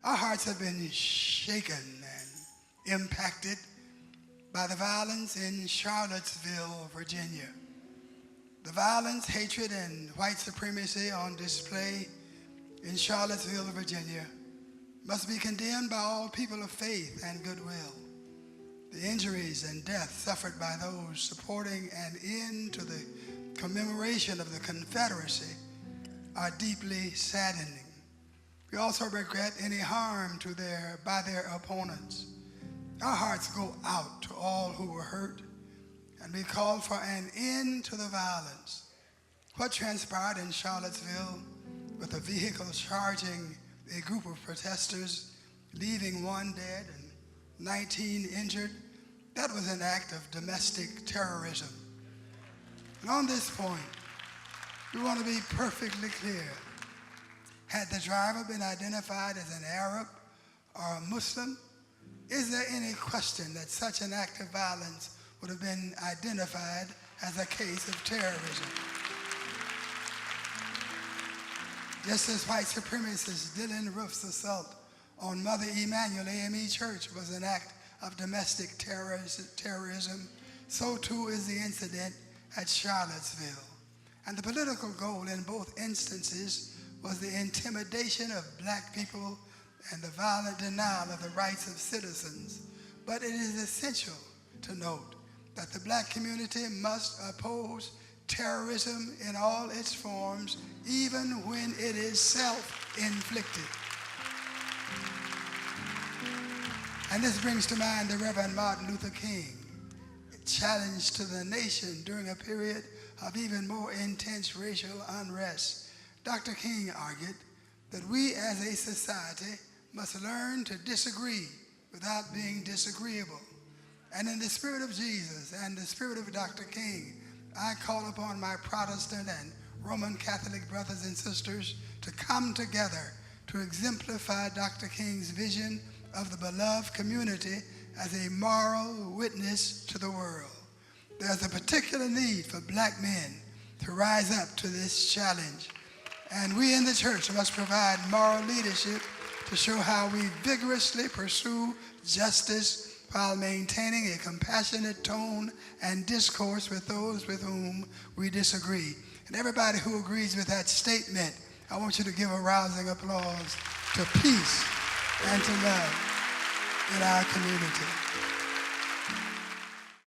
Our hearts have been shaken and impacted by the violence in Charlottesville, Virginia. The violence, hatred, and white supremacy on display in Charlottesville, Virginia must be condemned by all people of faith and goodwill. The injuries and death suffered by those supporting an end to the commemoration of the Confederacy are deeply saddening. We also regret any harm by their opponents. Our hearts go out to all who were hurt, and we call for an end to the violence. What transpired in Charlottesville with a vehicle charging a group of protesters, leaving 1 dead and 19 injured, that was an act of domestic terrorism. And on this point, we want to be perfectly clear. Had the driver been identified as an Arab or a Muslim, is there any question that such an act of violence would have been identified as a case of terrorism? Just as white supremacist Dylan Roof's assault on Mother Emanuel AME Church was an act of domestic terrorism, so too is the incident at Charlottesville. And the political goal in both instances was the intimidation of black people and the violent denial of the rights of citizens. But it is essential to note that the black community must oppose terrorism in all its forms, even when it is self-inflicted. And this brings to mind the Reverend Martin Luther King, challenge to the nation during a period of even more intense racial unrest. Dr. King argued that we as a society must learn to disagree without being disagreeable. And in the spirit of Jesus and the spirit of Dr. King, I call upon my Protestant and Roman Catholic brothers and sisters to come together to exemplify Dr. King's vision of the beloved community as a moral witness to the world. There's a particular need for black men to rise up to this challenge. And we in the church must provide moral leadership to show how we vigorously pursue justice while maintaining a compassionate tone and discourse with those with whom we disagree. And everybody who agrees with that statement, I want you to give a rousing applause to peace and to love in our community.